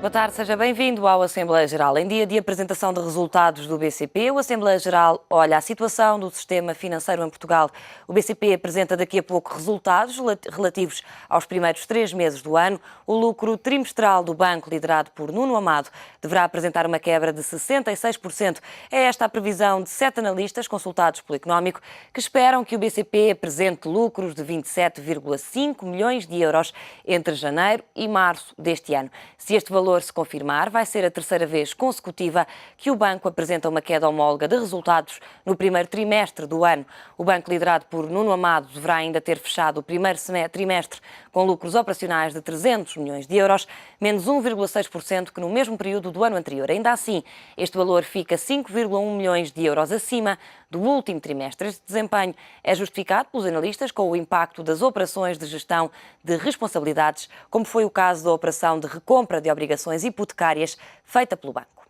Boa tarde, seja bem-vindo ao Assembleia Geral. Em dia de apresentação de resultados do BCP, o Assembleia Geral olha a situação do sistema financeiro em Portugal. O BCP apresenta daqui a pouco resultados relativos aos primeiros 3 meses do ano. O lucro trimestral do banco, liderado por Nuno Amado, deverá apresentar uma quebra de 66%. É esta a previsão de 7 analistas consultados pelo Económico, que esperam que o BCP apresente lucros de 27,5 milhões de euros entre janeiro e março deste ano. Se este valor se confirmar, vai ser a terceira vez consecutiva que o banco apresenta uma queda homóloga de resultados no primeiro trimestre do ano. O banco, liderado por Nuno Amado, deverá ainda ter fechado o primeiro trimestre com lucros operacionais de 300 milhões de euros, menos 1,6% que no mesmo período do ano anterior. Ainda assim, este valor fica 5,1 milhões de euros acima do último trimestre. Este desempenho é justificado pelos analistas com o impacto das operações de gestão de responsabilidades, como foi o caso da operação de recompra de obrigações hipotecárias feita pelo banco.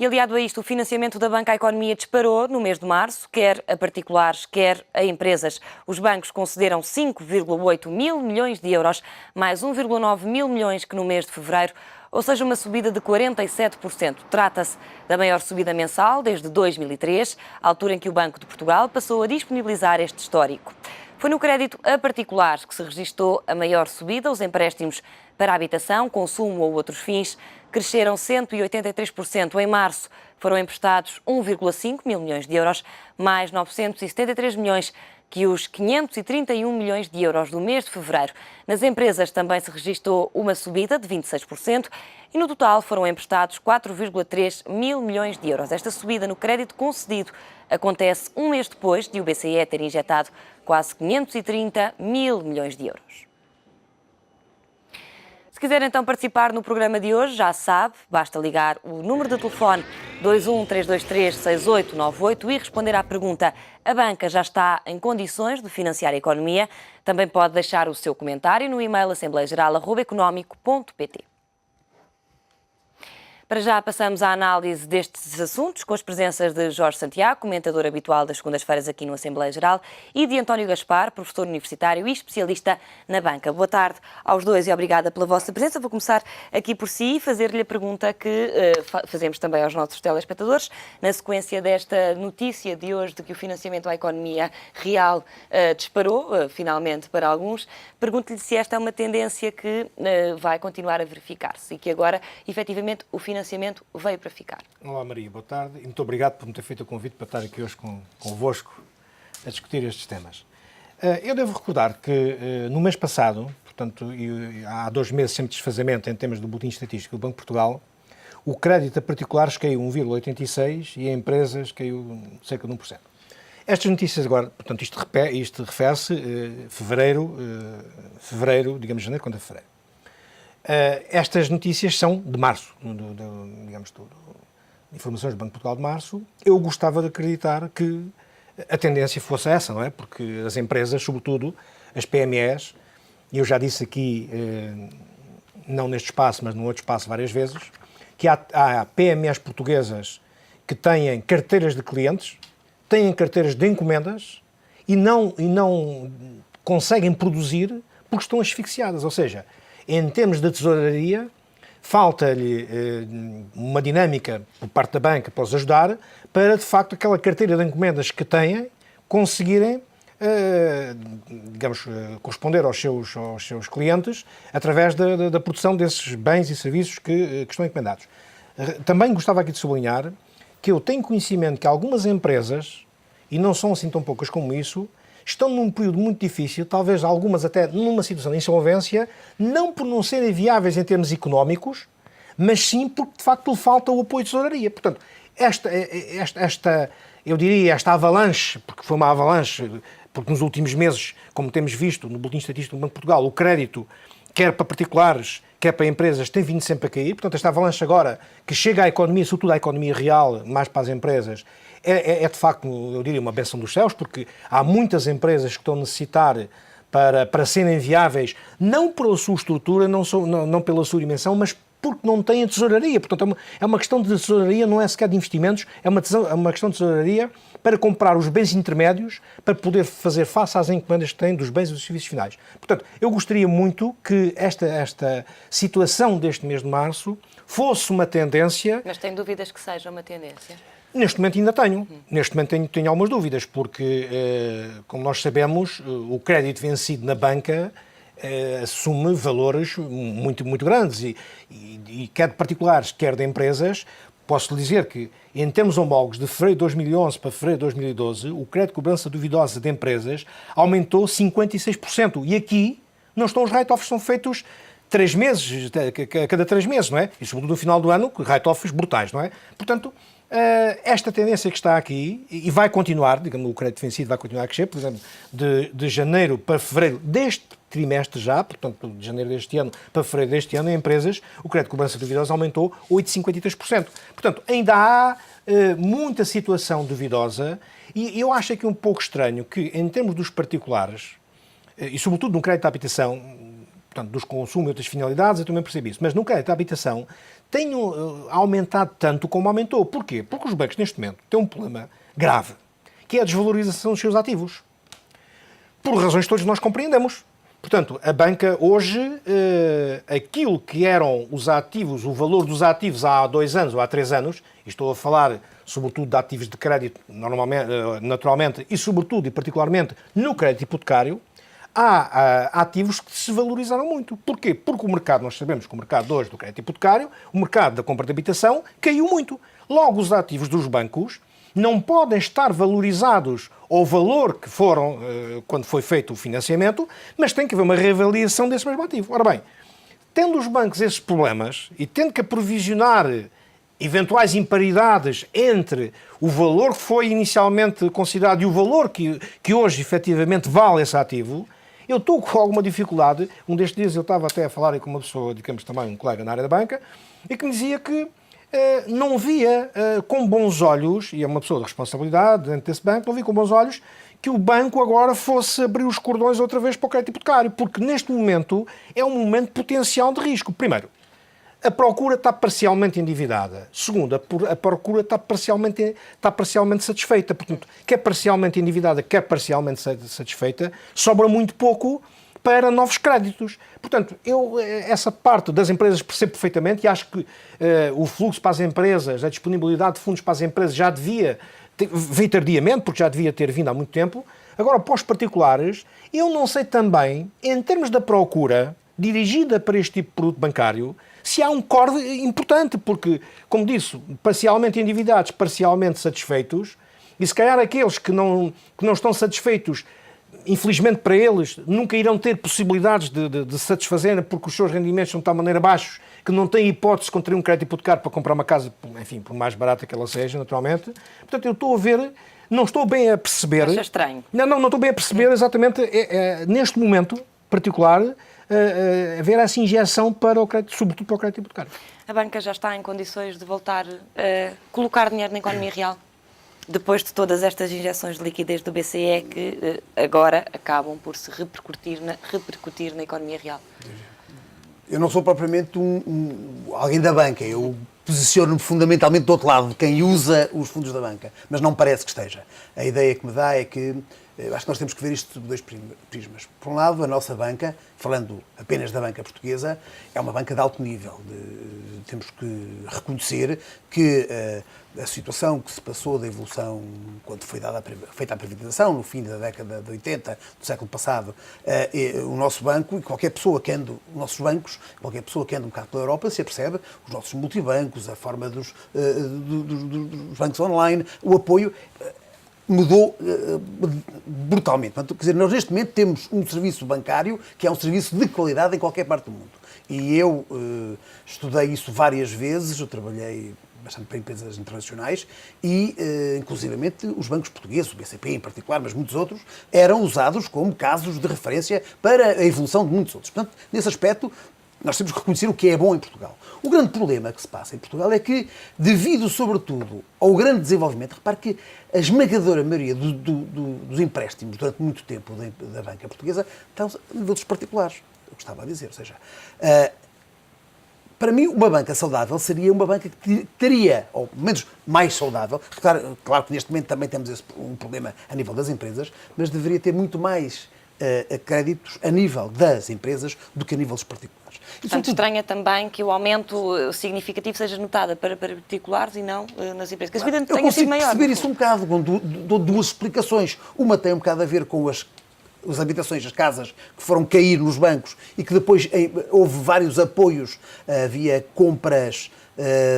E aliado a isto, o financiamento da banca à economia disparou no mês de março, quer a particulares, quer a empresas. Os bancos concederam 5,8 mil milhões de euros, mais 1,9 mil milhões que no mês de fevereiro, ou seja, uma subida de 47%. Trata-se da maior subida mensal desde 2003, a altura em que o Banco de Portugal passou a disponibilizar este histórico. Foi no crédito a particulares que se registou a maior subida. Os empréstimos para habitação, consumo ou outros fins cresceram 183%. Em março foram emprestados 1,5 mil milhões de euros, mais 973 milhões que os 531 milhões de euros do mês de fevereiro. Nas empresas também se registou uma subida de 26% e no total foram emprestados 4,3 mil milhões de euros. Esta subida no crédito concedido acontece um mês depois de o BCE ter injetado quase 530 mil milhões de euros. Se quiser então participar no programa de hoje, já sabe, basta ligar o número de telefone 21 323 6898 e responder à pergunta: a banca já está em condições de financiar a economia? Também pode deixar o seu comentário no e-mail assembleiageral@económico.pt. Para já passamos à análise destes assuntos, com as presenças de Jorge Santiago, comentador habitual das segundas-feiras aqui no Assembleia Geral, e de António Gaspar, professor universitário e especialista na banca. Boa tarde aos dois e obrigada pela vossa presença. Vou começar aqui por si e fazer-lhe a pergunta que fazemos também aos nossos telespectadores, na sequência desta notícia de hoje de que o financiamento à economia real disparou, finalmente, para alguns. Pergunto-lhe se esta é uma tendência que vai continuar a verificar-se e que agora, efetivamente, o financiamento veio para ficar. Olá Maria, boa tarde e muito obrigado por me ter feito o convite para estar aqui hoje convosco a discutir estes temas. Eu devo recordar que no mês passado, portanto há 2 meses sem desfazamento em termos do boletim estatístico do Banco de Portugal, o crédito a particulares caiu 1,86% e a empresas caiu cerca de 1%. Estas notícias agora, portanto isto refere-se fevereiro, digamos janeiro contra fevereiro. Estas notícias são de março, informações do Banco de Portugal de março. Eu gostava de acreditar que a tendência fosse essa, não é? Porque as empresas, sobretudo as PMEs, e eu já disse aqui, não neste espaço, mas num outro espaço várias vezes, que há PMEs portuguesas que têm carteiras de clientes, têm carteiras de encomendas e não conseguem produzir porque estão asfixiadas, ou seja, em termos de tesouraria, falta-lhe uma dinâmica por parte da banca para os ajudar, para, de facto, aquela carteira de encomendas que têm, conseguirem, corresponder aos seus clientes através da produção desses bens e serviços que estão encomendados. Também gostava aqui de sublinhar que eu tenho conhecimento que algumas empresas, e não são assim tão poucas como isso, estão num período muito difícil, talvez algumas até numa situação de insolvência, não por não serem viáveis em termos económicos, mas sim porque, de facto, lhe falta o apoio de tesouraria. Portanto, eu diria, esta avalanche, porque foi uma avalanche, porque nos últimos meses, como temos visto no Boletim Estatístico do Banco de Portugal, o crédito, quer para particulares, quer para empresas, tem vindo sempre a cair. Portanto, esta avalanche agora, que chega à economia, sobretudo à economia real, mais para as empresas, é de facto, eu diria, uma bênção dos céus, porque há muitas empresas que estão a necessitar para serem viáveis, não pela sua estrutura, não pela sua dimensão, mas porque não têm tesouraria. Portanto, é uma questão de tesouraria, não é sequer de investimentos, é uma questão de tesouraria para comprar os bens intermédios para poder fazer face às encomendas que têm dos bens e dos serviços finais. Portanto, eu gostaria muito que esta situação deste mês de março fosse uma tendência... Mas tem dúvidas que seja uma tendência? Neste momento ainda tenho. Neste momento tenho algumas dúvidas, porque, como nós sabemos, o crédito vencido na banca assume valores muito, muito grandes e quer de particulares, quer de empresas. Posso lhe dizer que, em termos homólogos, de fevereiro de 2011 para fevereiro de 2012, o crédito de cobrança duvidosa de empresas aumentou 56%. E aqui não estão os write-offs, são feitos 3 meses, a cada 3 meses, não é? E sobretudo no final do ano, write-offs brutais, não é? Portanto, esta tendência que está aqui, e vai continuar, digamos, o crédito vencido vai continuar a crescer, por exemplo, de janeiro para fevereiro deste trimestre já, portanto, de janeiro deste ano para fevereiro deste ano, em empresas, o crédito de cobrança duvidosa aumentou 8,53%. Portanto, ainda há muita situação duvidosa e eu acho aqui um pouco estranho que, em termos dos particulares, e sobretudo no crédito de habitação, portanto, dos consumos e outras finalidades, eu também percebi isso, mas no crédito de habitação tenham aumentado tanto como aumentou. Porquê? Porque os bancos, neste momento, têm um problema grave, que é a desvalorização dos seus ativos. Por razões que todos nós compreendemos. Portanto, a banca hoje, aquilo que eram os ativos, o valor dos ativos há 2 anos ou há 3 anos, e estou a falar sobretudo de ativos de crédito, naturalmente, e sobretudo e particularmente no crédito hipotecário, há ativos que se valorizaram muito. Porquê? Porque o mercado, nós sabemos que o mercado hoje do crédito hipotecário, o mercado da compra de habitação, caiu muito. Logo, os ativos dos bancos não podem estar valorizados ao valor que foram quando foi feito o financiamento, mas tem que haver uma reavaliação desse mesmo ativo. Ora bem, tendo os bancos esses problemas e tendo que aprovisionar eventuais imparidades entre o valor que foi inicialmente considerado e o valor que hoje efetivamente vale esse ativo, eu estou com alguma dificuldade. Um destes dias eu estava até a falar com uma pessoa, digamos também um colega na área da banca, e que me dizia que não via com bons olhos, e é uma pessoa de responsabilidade dentro desse banco, não via com bons olhos que o banco agora fosse abrir os cordões outra vez para o crédito hipotecário, porque neste momento é um momento potencial de risco. Primeiro, a procura está parcialmente endividada. Segundo, a procura está parcialmente satisfeita. Portanto, quer parcialmente endividada, quer parcialmente satisfeita, sobra muito pouco para novos créditos. Portanto, eu essa parte das empresas percebo perfeitamente e acho que o fluxo para as empresas, a disponibilidade de fundos para as empresas já devia veio tardiamente, porque já devia ter vindo há muito tempo. Agora, para os particulares, eu não sei também, em termos da procura dirigida para este tipo de produto bancário, se há um core importante, porque, como disse, parcialmente endividados, parcialmente satisfeitos, e se calhar aqueles que não estão satisfeitos, infelizmente para eles, nunca irão ter possibilidades de satisfazer, porque os seus rendimentos são de tal maneira baixos que não têm hipótese de contrair um crédito hipotecário para comprar uma casa, enfim, por mais barata que ela seja, naturalmente. Portanto, eu estou a ver, não estou bem a perceber... Acha estranho? Não estou bem a perceber exatamente, neste momento particular, haver essa injeção para o crédito, sobretudo para o crédito hipotecário. A banca já está em condições de voltar a colocar dinheiro na economia real? Depois de todas estas injeções de liquidez do BCE que agora acabam por se repercutir na economia real? Eu não sou propriamente alguém da banca, eu posiciono-me fundamentalmente do outro lado, de quem usa os fundos da banca, mas não parece que esteja. A ideia que me dá é que acho que nós temos que ver isto de 2 prismas. Por um lado, a nossa banca, falando apenas da banca portuguesa, é uma banca de alto nível. Temos que reconhecer que a situação que se passou da evolução, quando foi feita a privatização, no fim da década de 80, do século passado, o nosso banco e qualquer pessoa que ande, nossos bancos, qualquer pessoa que ande um bocado pela Europa, se apercebe, os nossos multibancos, a forma dos bancos online, o apoio... mudou brutalmente. Portanto, quer dizer, nós neste momento temos um serviço bancário que é um serviço de qualidade em qualquer parte do mundo. E eu estudei isso várias vezes, eu trabalhei bastante para empresas internacionais e, inclusivamente, os bancos portugueses, o BCP em particular, mas muitos outros, eram usados como casos de referência para a evolução de muitos outros. Portanto, nesse aspecto, nós temos que reconhecer o que é bom em Portugal. O grande problema que se passa em Portugal é que, devido sobretudo ao grande desenvolvimento, repare que a esmagadora maioria dos empréstimos durante muito tempo da banca portuguesa estão a nível dos particulares, eu gostava de dizer, ou seja, para mim, uma banca saudável seria uma banca que teria, ou pelo menos mais saudável, claro que neste momento também temos um problema a nível das empresas, mas deveria ter muito mais créditos a nível das empresas do que a nível dos particulares. Portanto, estranha também que o aumento significativo seja notado para particulares e não nas empresas. Que a subida tenha sido maior. Eu consigo perceber isso um bocado, dou duas explicações. Uma tem um bocado a ver com as habitações, as casas que foram cair nos bancos e que depois houve vários apoios, havia compras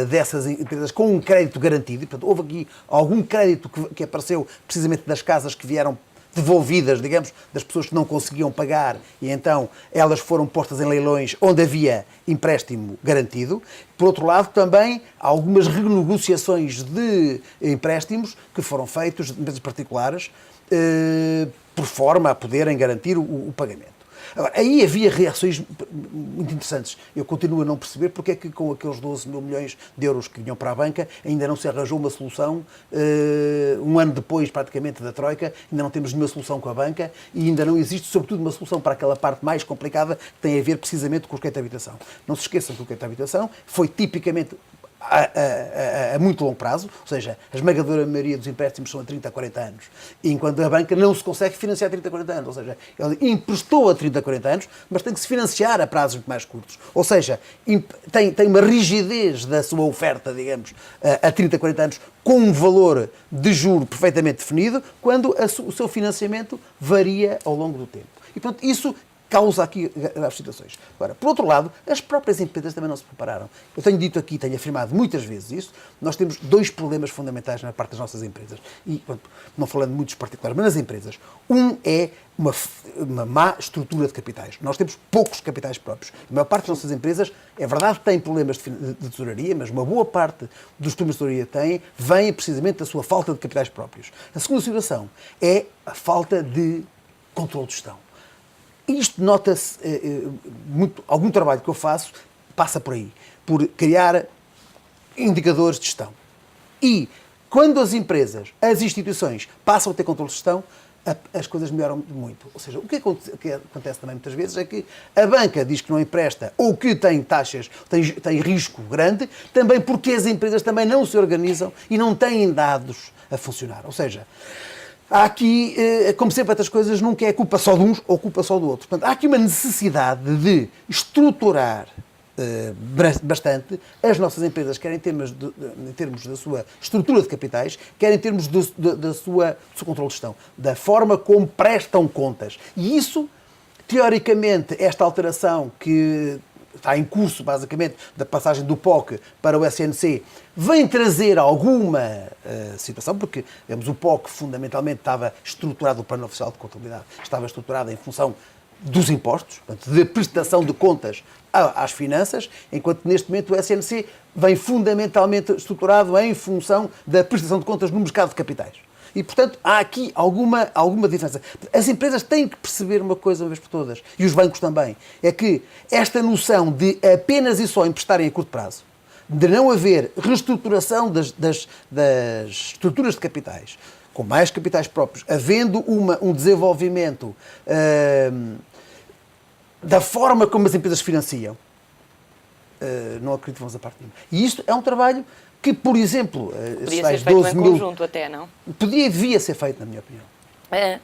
dessas empresas com um crédito garantido. E, portanto, houve aqui algum crédito que apareceu precisamente das casas que vieram devolvidas, digamos, das pessoas que não conseguiam pagar e então elas foram postas em leilões onde havia empréstimo garantido. Por outro lado, também algumas renegociações de empréstimos que foram feitos de empresas particulares por forma a poderem garantir o pagamento. Agora, aí havia reações muito interessantes. Eu continuo a não perceber porque é que com aqueles 12 mil milhões de euros que vinham para a banca ainda não se arranjou uma solução, um ano depois praticamente da Troika, ainda não temos nenhuma solução com a banca e ainda não existe, sobretudo, uma solução para aquela parte mais complicada que tem a ver precisamente com o crédito de habitação. Não se esqueçam que o crédito de habitação foi tipicamente a muito longo prazo, ou seja, a esmagadora maioria dos empréstimos são a 30 a 40 anos, enquanto a banca não se consegue financiar a 30 a 40 anos, ou seja, ele emprestou a 30 a 40 anos, mas tem que se financiar a prazos muito mais curtos, ou seja, tem uma rigidez da sua oferta, digamos, a 30 a 40 anos, com um valor de juro perfeitamente definido, quando o seu financiamento varia ao longo do tempo. E, portanto, isso causa aqui graves situações. Agora, por outro lado, as próprias empresas também não se prepararam. Eu tenho dito aqui, tenho afirmado muitas vezes isso, nós temos dois problemas fundamentais na parte das nossas empresas. E, não falando muito dos particulares, mas nas empresas. Um é uma má estrutura de capitais. Nós temos poucos capitais próprios. A maior parte das nossas empresas, é verdade que têm problemas de tesouraria, mas uma boa parte dos problemas de tesouraria vem precisamente da sua falta de capitais próprios. A segunda situação é a falta de controle de gestão. Isto nota-se, algum trabalho que eu faço passa por aí, por criar indicadores de gestão. E quando as empresas, as instituições passam a ter controle de gestão, as coisas melhoram muito. Ou seja, o que acontece também muitas vezes é que a banca diz que não empresta ou que tem taxas, tem risco grande, também porque as empresas também não se organizam e não têm dados a funcionar. Ou seja, há aqui, como sempre, estas coisas nunca é culpa só de uns ou culpa só do outro. Portanto, há aqui uma necessidade de estruturar bastante as nossas empresas, quer em termos da sua estrutura de capitais, quer em termos do seu controle de gestão, da forma como prestam contas. E isso, teoricamente, esta alteração que está em curso, basicamente, da passagem do POC para o SNC, vem trazer alguma situação, porque, digamos, o POC fundamentalmente estava estruturado, o Plano Oficial de Contabilidade estava estruturado em função dos impostos, portanto, de prestação de contas às finanças, enquanto neste momento o SNC vem fundamentalmente estruturado em função da prestação de contas no mercado de capitais. E, portanto, há aqui alguma diferença. As empresas têm que perceber uma coisa uma vez por todas, e os bancos também, é que esta noção de apenas e só emprestarem a curto prazo, de não haver reestruturação das estruturas de capitais, com mais capitais próprios, havendo um desenvolvimento da forma como as empresas financiam, não acredito que vamos a parte nenhuma. E isto é um trabalho que, por exemplo, podia ser feito em conjunto até, não? Podia e devia ser feito, na minha opinião.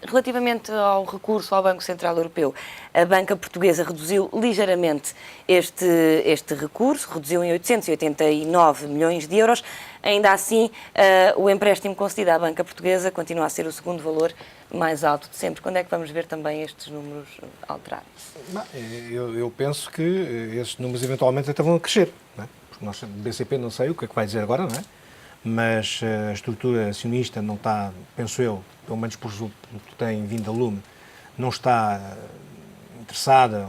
Relativamente ao recurso ao Banco Central Europeu, a banca portuguesa reduziu ligeiramente este recurso, reduziu em 889 milhões de euros. Ainda assim, o empréstimo concedido à banca portuguesa continua a ser o segundo valor mais alto de sempre. Quando é que vamos ver também estes números alterados? Eu penso que estes números eventualmente até vão crescer, não é? Porque nós, o BCP, não sei o que é que vai dizer agora, não é? Mas a estrutura acionista não está, penso eu, pelo menos por o que tem vindo a lume, não está interessada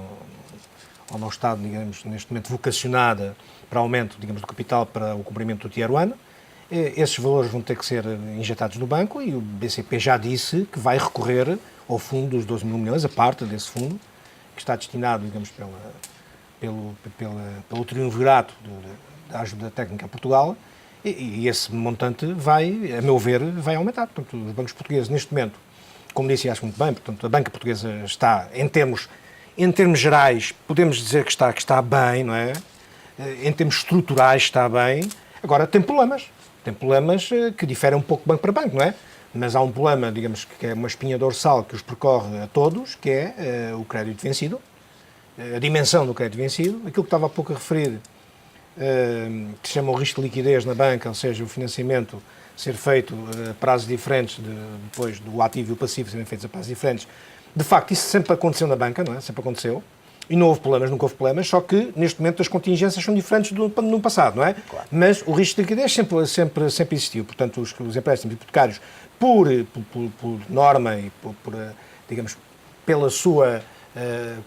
ou não está, digamos, neste momento vocacionada para aumento, digamos, do capital para o cumprimento do Tier 1. Esses valores vão ter que ser injetados no banco e o BCP já disse que vai recorrer ao fundo dos 12 mil milhões, a parte desse fundo, que está destinado, digamos, pelo triunvirato da ajuda técnica a Portugal. E esse montante vai, a meu ver, vai aumentar. Portanto, os bancos portugueses, neste momento, como disse, acho muito bem, portanto, a banca portuguesa está, em termos gerais, podemos dizer que está bem, não é? em termos estruturais está bem, agora tem problemas. Tem problemas que diferem um pouco banco para banco, não é? Mas há um problema, digamos, que é uma espinha dorsal que os percorre a todos, que é o crédito vencido, a dimensão do crédito vencido, aquilo que estava há pouco a referir, que se chama o risco de liquidez na banca, ou seja, o financiamento ser feito a prazos diferentes, depois do ativo e o passivo serem feitos a prazos diferentes. De facto, isso sempre aconteceu na banca, não é? Sempre aconteceu. E não houve problemas, nunca houve problemas, só que neste momento as contingências são diferentes do passado, não é? Claro. Mas o risco de liquidez sempre existiu. Portanto, os empréstimos hipotecários, por norma e digamos, pela sua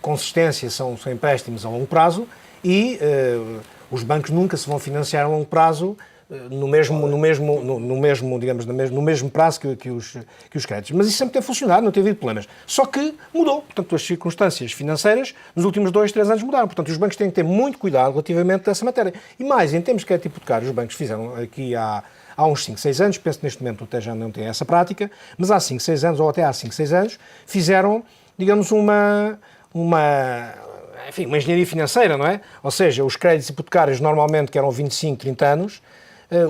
consistência, são empréstimos a longo prazo e os bancos nunca se vão financiar a longo prazo no mesmo prazo que os créditos. Mas isso sempre tem funcionado, não tem havido problemas. Só que mudou. Portanto, as circunstâncias financeiras nos últimos 2, 3 anos mudaram. Portanto, os bancos têm que ter muito cuidado relativamente a essa matéria. E mais, em termos de crédito hipotecário, os bancos fizeram aqui há uns 5, 6 anos, penso que neste momento até já não tem essa prática, mas há 5, 6 anos, ou até há 5, 6 anos, fizeram, digamos, uma engenharia financeira, não é? Ou seja, os créditos hipotecários normalmente que eram 25, 30 anos,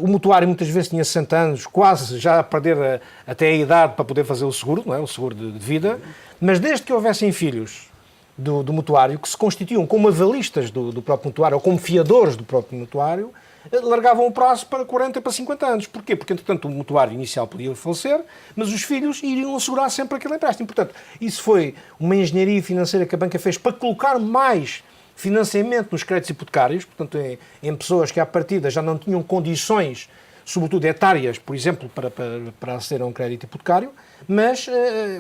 o mutuário muitas vezes tinha 60 anos, quase já a perder até a idade para poder fazer o seguro, não é? O seguro de vida, mas desde que houvessem filhos do mutuário, que se constituíam como avalistas do próprio mutuário, ou como fiadores do próprio mutuário, largavam o prazo para 40, para 50 anos. Porquê? Porque, entretanto, o mutuário inicial podia falecer, mas os filhos iriam assegurar sempre aquele empréstimo. Portanto, isso foi uma engenharia financeira que a banca fez para colocar mais financiamento nos créditos hipotecários, portanto, em pessoas que à partida já não tinham condições, sobretudo etárias, por exemplo, para aceder a um crédito hipotecário, mas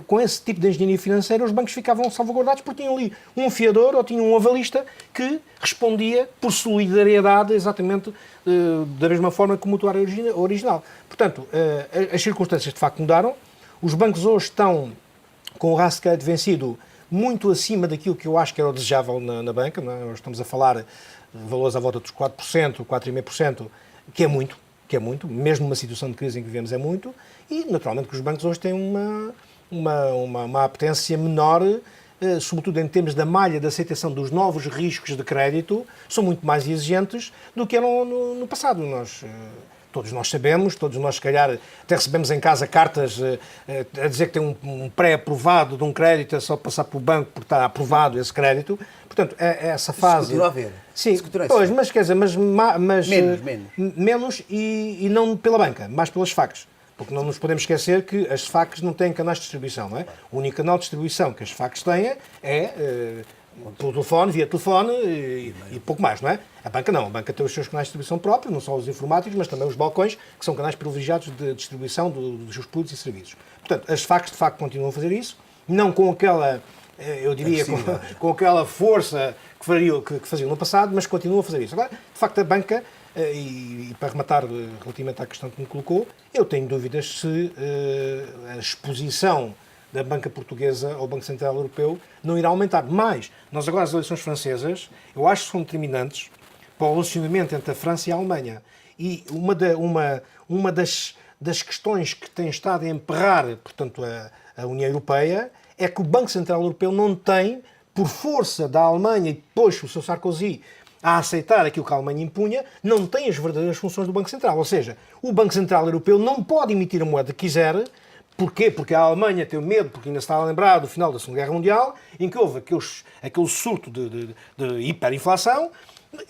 com esse tipo de engenharia financeira os bancos ficavam salvaguardados porque tinham ali um fiador ou tinham um avalista que respondia por solidariedade exatamente da mesma forma que o mutuário original. Portanto, as circunstâncias de facto mudaram, os bancos hoje estão com o rastro de crédito vencido muito acima daquilo que eu acho que era o desejável na banca, não é? Nós estamos a falar de valores à volta dos 4%, 4,5%, que é muito, mesmo numa situação de crise em que vivemos é muito, e naturalmente que os bancos hoje têm uma apetência menor, sobretudo em termos da malha de aceitação dos novos riscos de crédito, são muito mais exigentes do que eram no passado. Todos nós sabemos, todos nós se calhar até recebemos em casa cartas a dizer que tem um pré-aprovado de um crédito, é só passar pelo banco porque está aprovado esse crédito. Portanto, essa fase... Isso continua a haver. Sim, pois, mas quer dizer, menos e não pela banca, mais pelas FACs. Porque não nos podemos esquecer que as FACs não têm canais de distribuição, não é? O único canal de distribuição que as FACs têm é pelo telefone, via telefone e pouco mais, não é? A banca não. A banca tem os seus canais de distribuição próprios, não só os informáticos, mas também os balcões, que são canais privilegiados de distribuição dos seus produtos e serviços. Portanto, as FACs de facto continuam a fazer isso, não com aquela, eu diria, com aquela força que faziam no passado, mas continuam a fazer isso. Agora, de facto, a banca, e para rematar relativamente à questão que me colocou, eu tenho dúvidas se a exposição da banca portuguesa ao Banco Central Europeu não irá aumentar. Mas, nós agora as eleições francesas, eu acho que são determinantes para o relacionamento entre a França e a Alemanha. E uma das questões que tem estado a emperrar, portanto, a União Europeia, é que o Banco Central Europeu não tem, por força da Alemanha e depois o Sr. Sarkozy a aceitar aquilo que a Alemanha impunha, não tem as verdadeiras funções do Banco Central. Ou seja, o Banco Central Europeu não pode emitir a moeda que quiser. Porquê? Porque a Alemanha tem medo, porque ainda se está a lembrar do final da Segunda Guerra Mundial, em que houve aquele surto de hiperinflação,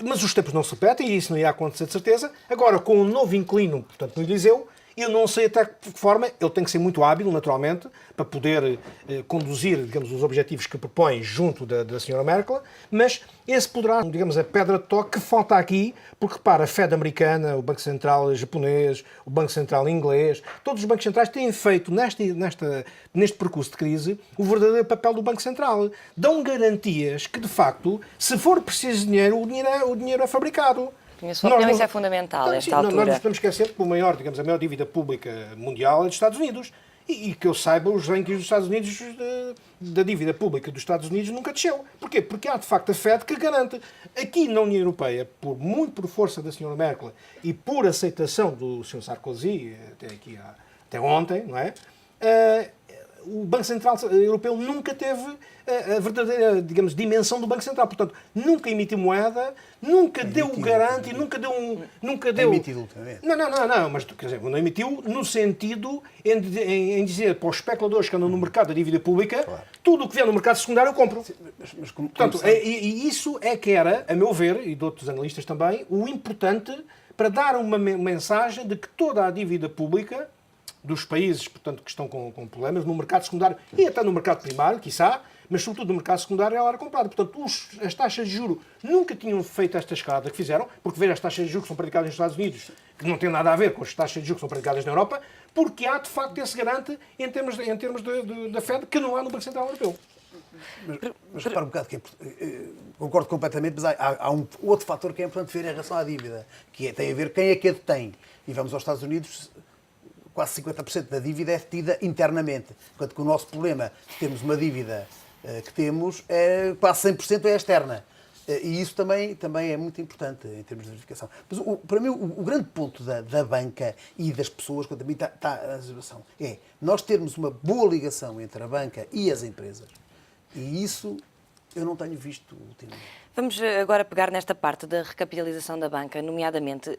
mas os tempos não se repetem e isso não ia acontecer de certeza. Agora, com um novo inquilino, portanto, no Eliseu, eu não sei até que forma, ele tem que ser muito hábil, naturalmente, para poder conduzir, digamos, os objetivos que propõe junto da Sra. Merkel, mas esse poderá, digamos, a pedra de toque que falta aqui, porque, repara, a Fed americana, o Banco Central japonês, o Banco Central inglês, todos os bancos centrais têm feito neste percurso de crise o verdadeiro papel do Banco Central. Dão garantias que, de facto, se for preciso dinheiro, o dinheiro é fabricado. Na sua opinião, isso é fundamental, então, nesta sim, altura. Nós não podemos esquecer que a maior dívida pública mundial é dos Estados Unidos. E que eu saiba, os rankings dos Estados Unidos, da dívida pública dos Estados Unidos, nunca desceu. Porquê? Porque há, de facto, a Fed que garante. Aqui na União Europeia, muito por força da Sra. Merkel e por aceitação do Sr. Sarkozy, até ontem, não é? o Banco Central Europeu nunca teve a verdadeira, digamos, dimensão do Banco Central. Portanto, nunca emitiu moeda, nunca deu o garante, nunca deu... Emitido ultimamente. Não, mas quer dizer, não emitiu no sentido em dizer para os especuladores que andam no mercado da dívida pública, tudo o que vier no mercado secundário eu compro. Mas Portanto, e isso é que era, a meu ver, e de outros analistas também, o importante para dar uma mensagem de que toda a dívida pública dos países, portanto, que estão com problemas no mercado secundário e até no mercado primário, quiçá, mas sobretudo no mercado secundário ela era comprada. Portanto, as taxas de juros nunca tinham feito esta escalada que fizeram, porque veja as taxas de juros que são praticadas nos Estados Unidos, que não têm nada a ver com as taxas de juros que são praticadas na Europa, porque há, de facto, esse garante em termos da Fed que não há no Banco Central Europeu. Mas repara um bocado que concordo completamente, mas há um outro fator que é importante ver em relação à dívida, que tem a ver quem é que a detém. E vamos aos Estados Unidos, quase 50% da dívida é detida internamente, enquanto que o nosso problema, temos uma dívida que temos, quase 100% é externa. E isso também é muito importante em termos de verificação. Mas para mim o grande ponto da banca e das pessoas, quando também está a situação, é nós termos uma boa ligação entre a banca e as empresas. E isso eu não tenho visto ultimamente. Vamos agora pegar nesta parte da recapitalização da banca, nomeadamente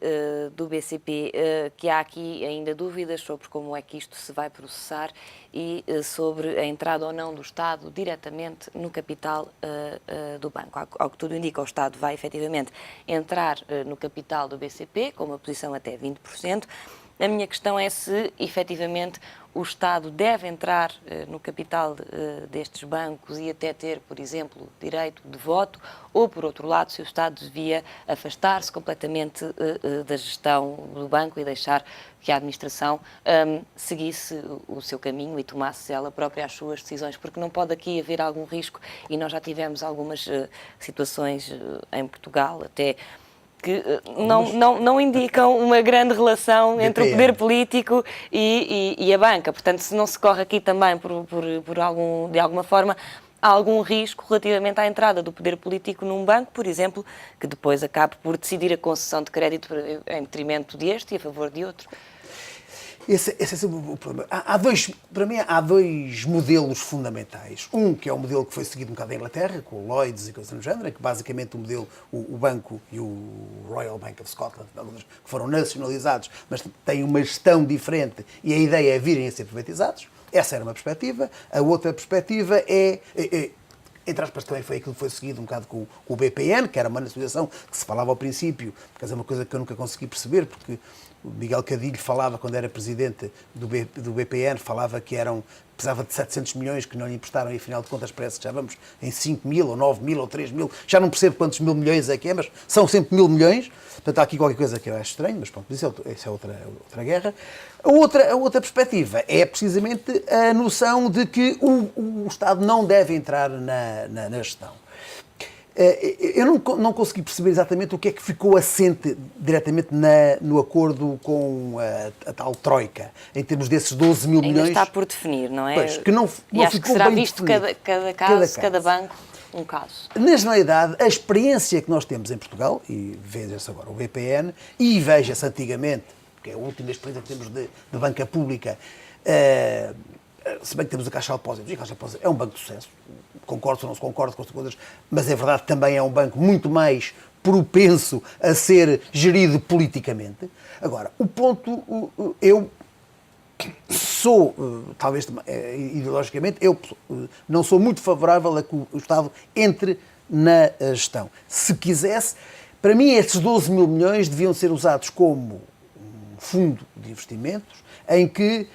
do BCP, que há aqui ainda dúvidas sobre como é que isto se vai processar e sobre a entrada ou não do Estado diretamente no capital do banco. Ao que tudo indica, o Estado vai efetivamente entrar no capital do BCP, com uma posição até 20%. A minha questão é se, efetivamente, o Estado deve entrar no capital destes bancos e até ter, por exemplo, direito de voto, ou, por outro lado, se o Estado devia afastar-se completamente da gestão do banco e deixar que a administração seguisse o seu caminho e tomasse ela própria as suas decisões, porque não pode aqui haver algum risco, e nós já tivemos algumas situações em Portugal, até que não indicam uma grande relação entre o poder político e a banca. Portanto, se não se corre aqui também, de alguma forma, há algum risco relativamente à entrada do poder político num banco, por exemplo, que depois acabe por decidir a concessão de crédito em detrimento deste e a favor de outro. Esse é sempre o problema. Para mim, há dois modelos fundamentais. Um, que é o modelo que foi seguido um bocado em Inglaterra, com o Lloyds e coisas do género, que basicamente o modelo, o banco e o Royal Bank of Scotland, que foram nacionalizados, mas têm uma gestão diferente e a ideia é virem a ser privatizados. Essa era uma perspectiva. A outra perspectiva entre aspas, também foi aquilo que foi seguido um bocado com o BPN, que era uma nacionalização que se falava ao princípio, porque é uma coisa que eu nunca consegui perceber, porque o Miguel Cadilho falava, quando era presidente do BPN, falava que precisava de 700 milhões que não lhe emprestaram e, afinal de contas, parece que já vamos em 5 mil, ou 9 mil, ou 3 mil. Já não percebo quantos mil milhões é que é, mas são sempre 1.000 milhões. Portanto, há aqui qualquer coisa que eu acho estranho, mas pronto, isso é outra guerra. A outra perspectiva é precisamente a noção de que o Estado não deve entrar na gestão. Eu não consegui perceber exatamente o que é que ficou assente diretamente no acordo com a tal Troika, em termos desses 12 mil milhões. Ainda está por definir, não é? Pois, que não e acho ficou que será bem visto definido. cada caso, cada banco, um caso. Na generalidade, a experiência que nós temos em Portugal, e veja-se agora o BPN, e veja-se antigamente, que é a última experiência que temos de banca pública, se bem que temos a Caixa de Depósitos, e a Caixa de Depósitos é um banco de sucesso, concordo ou não se concorda com as coisas, mas é verdade que também é um banco muito mais propenso a ser gerido politicamente. Agora, o ponto, eu sou, talvez ideologicamente, eu não sou muito favorável a que o Estado entre na gestão. Se quisesse, para mim esses 12 mil milhões deviam ser usados como um fundo de investimentos em que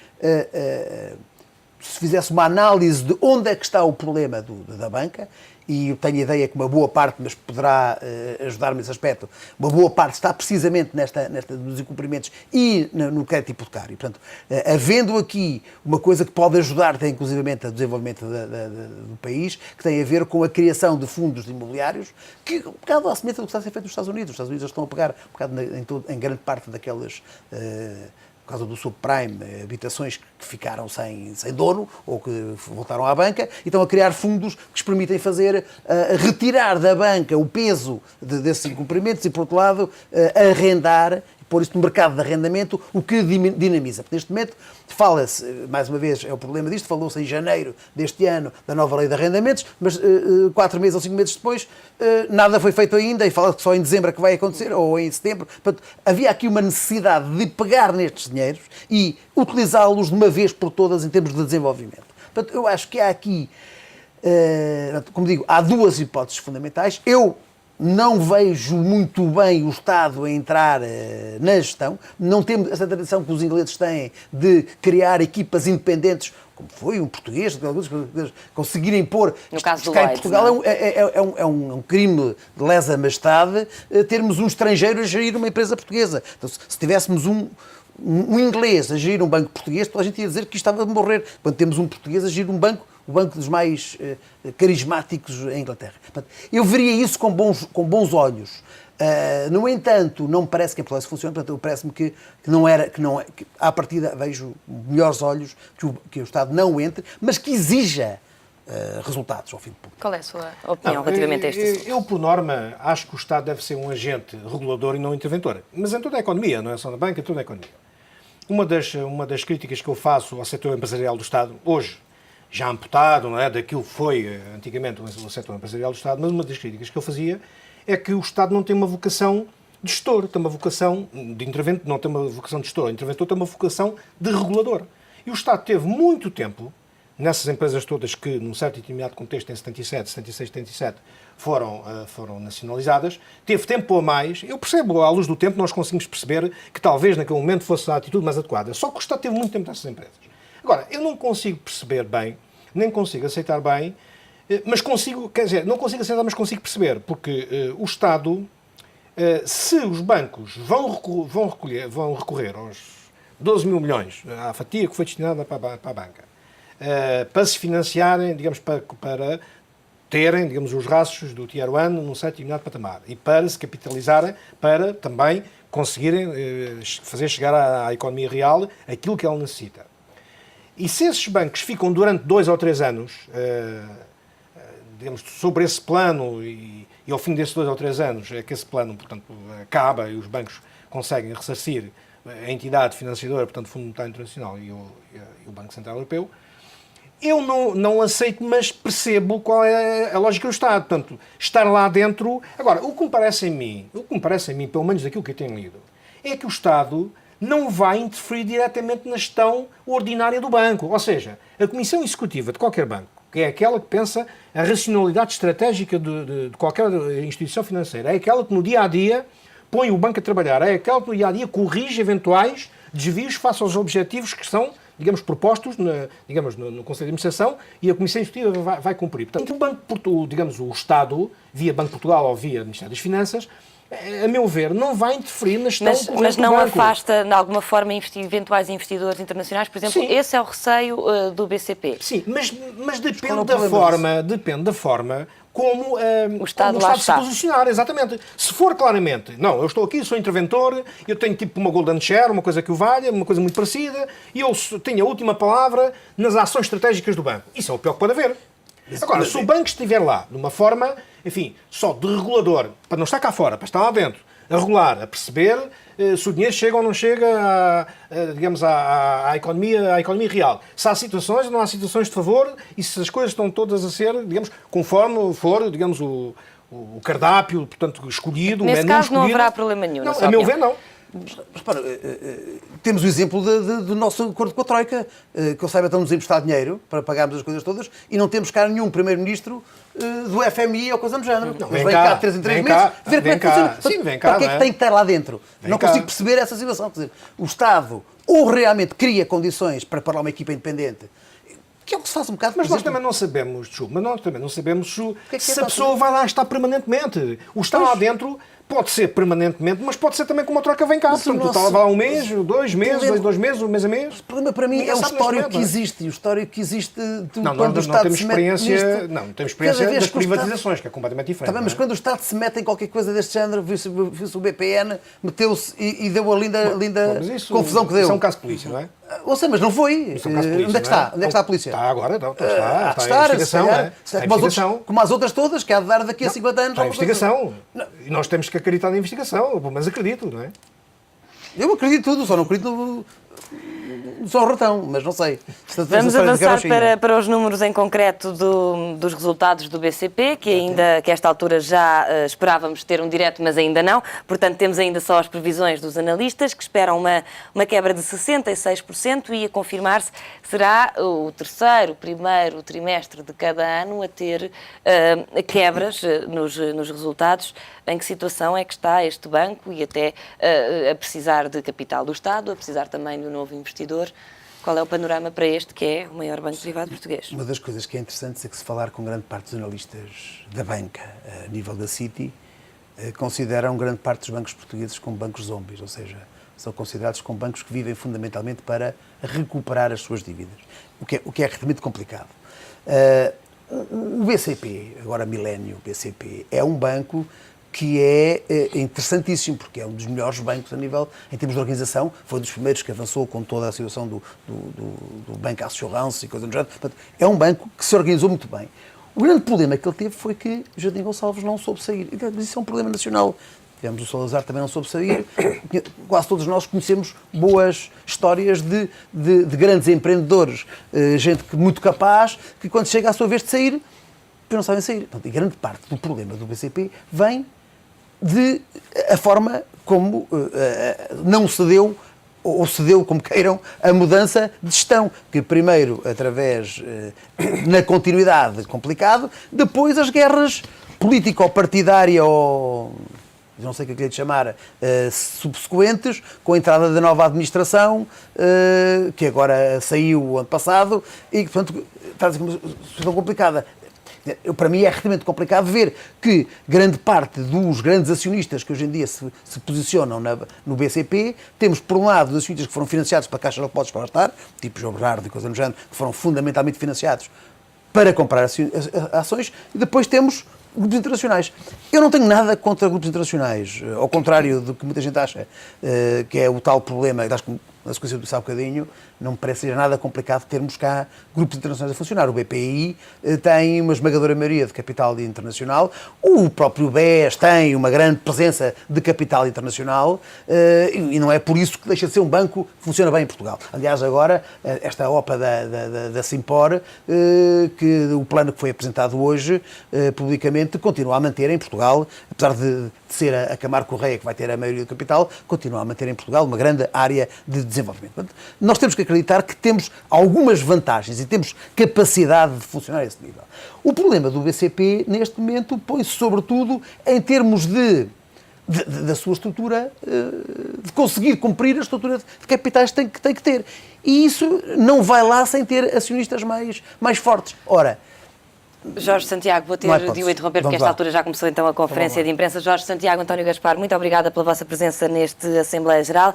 se fizesse uma análise de onde é que está o problema da banca, e eu tenho a ideia que uma boa parte, mas poderá ajudar-me nesse aspecto, uma boa parte está precisamente nesta dos incumprimentos e no crédito hipotecário. Portanto, havendo aqui uma coisa que pode ajudar até inclusivamente ao desenvolvimento do país, que tem a ver com a criação de fundos imobiliários, que um bocado à semelhança do que está a ser feito nos Estados Unidos. Os Estados Unidos estão a pegar um bocado em grande parte daquelas... por causa do subprime, habitações que ficaram sem dono ou que voltaram à banca, e estão a criar fundos que lhes permitem retirar da banca o peso desses incumprimentos e, por outro lado, arrendar, pôr isto no mercado de arrendamento, o que dinamiza. Porque neste momento fala-se, mais uma vez, é o problema disto, falou-se em janeiro deste ano da nova lei de arrendamentos, mas 4 meses ou 5 meses depois nada foi feito ainda e fala que só em dezembro é que vai acontecer, ou em setembro. Portanto, havia aqui uma necessidade de pegar nestes dinheiros e utilizá-los de uma vez por todas em termos de desenvolvimento. Portanto, eu acho que há aqui, como digo, há duas hipóteses fundamentais. Eu não vejo muito bem o Estado a entrar na gestão. Não temos essa tradição que os ingleses têm de criar equipas independentes, como foi um português, conseguirem pôr... No caso do cá em Lloyds, Portugal é um crime de lesa majestade termos um estrangeiro a gerir uma empresa portuguesa. Então, se tivéssemos um inglês a gerir um banco português, toda a gente ia dizer que isto estava a morrer. Quando temos um português a gerir um banco, o banco dos mais carismáticos em Inglaterra. Portanto, eu veria isso com bons olhos. No entanto, não me parece que em Portugal isso funcione. Portanto, parece-me que à partida vejo melhores olhos que o Estado não entre, mas que exija resultados ao fim do público. Qual é a sua opinião relativamente a este assunto? Eu, por norma, acho que o Estado deve ser um agente regulador e não interventor. Mas em toda a economia, não é só na banca, em toda a economia. Uma das críticas que eu faço ao setor empresarial do Estado, hoje, já amputado, não é, daquilo que foi antigamente o setor empresarial do Estado, mas uma das críticas que eu fazia é que o Estado não tem uma vocação de gestor, tem uma vocação de interventor, não tem uma vocação de gestor, o interventor tem uma vocação de regulador. E o Estado teve muito tempo, nessas empresas todas que, num certo e determinado contexto, em 77, 76, 77, foram nacionalizadas, teve tempo a mais. Eu percebo, à luz do tempo, nós conseguimos perceber que talvez naquele momento fosse a atitude mais adequada. Só que o Estado teve muito tempo nessas empresas. Agora, eu não consigo perceber bem, nem consigo aceitar bem, mas consigo, quer dizer, não consigo aceitar, mas consigo perceber, porque o Estado, se os bancos vão recorrer aos 12 mil milhões, à fatia que foi destinada para a banca, para se financiarem, digamos, para terem, digamos, os rastros do Tier 1 num certo determinado patamar e para se capitalizarem, para também conseguirem fazer chegar à economia real aquilo que ela necessita. E se esses bancos ficam durante 2 ou 3 anos, digamos, sobre esse plano e ao fim desses 2 ou 3 anos é que esse plano, portanto, acaba e os bancos conseguem ressarcir a entidade financiadora, portanto, o Fundo Monetário Internacional e o Banco Central Europeu, eu não aceito, mas percebo qual é a lógica do Estado. Portanto, estar lá dentro... Agora, o que me parece a mim, pelo menos daquilo que eu tenho lido, é que o Estado não vai interferir diretamente na gestão ordinária do banco. Ou seja, a Comissão Executiva de qualquer banco, que é aquela que pensa a racionalidade estratégica de qualquer instituição financeira, é aquela que no dia-a-dia põe o banco a trabalhar, é aquela que no dia-a-dia corrige eventuais desvios face aos objetivos que são, digamos, propostos no Conselho de Administração e a Comissão Executiva vai cumprir. Portanto, o Estado, via Banco de Portugal ou via Ministério das Finanças, a meu ver, não vai interferir na gestão corrente do banco. Mas não afasta, de alguma forma, eventuais investidores internacionais? Por exemplo, Sim. Esse é o receio do BCP. Sim, mas depende da forma como o Estado se posicionar, exatamente. Se for claramente, não, eu estou aqui, sou interventor, eu tenho tipo uma golden share, uma coisa que o valha, uma coisa muito parecida, e eu tenho a última palavra nas ações estratégicas do banco. Isso é o pior que pode haver. Agora, se o banco estiver lá, de uma forma, enfim, só de regulador, para não estar cá fora, para estar lá dentro, a regular, a perceber se o dinheiro chega ou não chega à economia real. Se há situações ou não há situações de favor e se as coisas estão todas a ser, digamos, conforme for, digamos, o cardápio, portanto, escolhido, Nesse o menu caso escolhido. não haverá problema nenhum. Não, a meu ver, não. Mas, repara, temos o exemplo do nosso acordo com a Troika, que eu saiba, estamos a emprestar dinheiro para pagarmos as coisas todas e não temos cá nenhum primeiro-ministro do FMI ou coisa do género. Não, vem cá de 3 em 3 meses ver como é que funciona. Sim, vem cá. Para que é que tem que estar lá dentro? Não consigo perceber essa situação. Quer dizer, o Estado ou realmente cria condições para pôr lá uma equipa independente, que é o que se faz um bocado... Mas nós também não sabemos, se a pessoa vai lá estar permanentemente. O estar lá dentro pode ser permanentemente, mas pode ser também como a troca vem cá. Portanto, tu estava lá um mês, 2 meses, 2 meses, um mês a mês. O problema para mim é o histórico que existe. E o histórico que existe quando o Estado se mete nisto. Não temos experiência das privatizações, que é completamente diferente. Também, mas quando o Estado se mete em qualquer coisa deste género, viu-se o BPN, meteu-se e deu a linda confusão que deu. Isso é um caso de polícia, não é? Ou seja, mas não foi. Onde é que está? Onde é que está a polícia? Está agora, está a investigação. Como as outras todas, que há de dar daqui a 50 anos. Está a investigação. E nós temos que acreditar na investigação, pelo menos acredito, não é? Eu acredito tudo, só não acredito só o ratão, mas não sei. Vamos avançar para os números em concreto dos resultados do BCP, que ainda que a esta altura já esperávamos ter um direto, mas ainda não. Portanto, temos ainda só as previsões dos analistas, que esperam uma quebra de 66% e a confirmar-se será o primeiro trimestre de cada ano a ter quebras nos resultados. Em que situação é que está este banco e até a precisar de capital do Estado, a precisar também de um novo investidor? Qual é o panorama para este, que é o maior banco privado português? Uma das coisas que é interessante é que, se falar com grande parte dos analistas da banca, a nível da Citi, consideram grande parte dos bancos portugueses como bancos zombies, ou seja, são considerados como bancos que vivem fundamentalmente para recuperar as suas dívidas, o que é realmente complicado. O BCP, agora Millennium BCP, é um banco que é interessantíssimo, porque é um dos melhores bancos a nível, em termos de organização, foi um dos primeiros que avançou com toda a situação do Banco Assurance e coisa do género. Portanto, é um banco que se organizou muito bem. O grande problema que ele teve foi que Jardim Gonçalves não soube sair. Mas isso é um problema nacional. Tivemos o Salazar, também não soube sair. Quase todos nós conhecemos boas histórias de grandes empreendedores, gente muito capaz, que quando chega à sua vez de sair, não sabem sair. Portanto, e grande parte do problema do BCP vem de a forma como não cedeu, ou cedeu, como queiram, a mudança de gestão, que primeiro, através, na continuidade, complicado, depois as guerras político-partidária ou não sei o que é que lhe chamar, subsequentes, com a entrada da nova administração, que agora saiu o ano passado, e que, portanto, está a ser uma situação complicada. Para mim é realmente complicado ver que grande parte dos grandes acionistas que hoje em dia se posicionam no BCP, temos por um lado os acionistas que foram financiados pela Caixa de Depósitos para estar, tipo João Bernardo e coisa do género, que foram fundamentalmente financiados para comprar ações, e depois temos grupos internacionais. Eu não tenho nada contra grupos internacionais, ao contrário do que muita gente acha, que é o tal problema, acho que na sequência do há bocadinho, não me parece ser nada complicado termos cá grupos internacionais a funcionar. O BPI tem uma esmagadora maioria de capital internacional, o próprio BES tem uma grande presença de capital internacional, e não é por isso que deixa de ser um banco que funciona bem em Portugal. Aliás, agora, esta OPA da Simpor, que o plano que foi apresentado hoje, publicamente, continua a manter em Portugal, apesar de ser a Camargo Correia que vai ter a maioria do capital, continua a manter em Portugal uma grande área de desenvolvimento. Portanto, nós temos que acreditar que temos algumas vantagens e temos capacidade de funcionar a esse nível. O problema do BCP, neste momento, põe-se sobretudo em termos da sua estrutura, de conseguir cumprir a estrutura de capitais que tem que ter. E isso não vai lá sem ter acionistas mais fortes. Ora, Jorge Santiago, vou ter de o interromper, porque a esta altura já começou então a conferência de imprensa. Jorge Santiago, António Gaspar, muito obrigada pela vossa presença neste Assembleia Geral.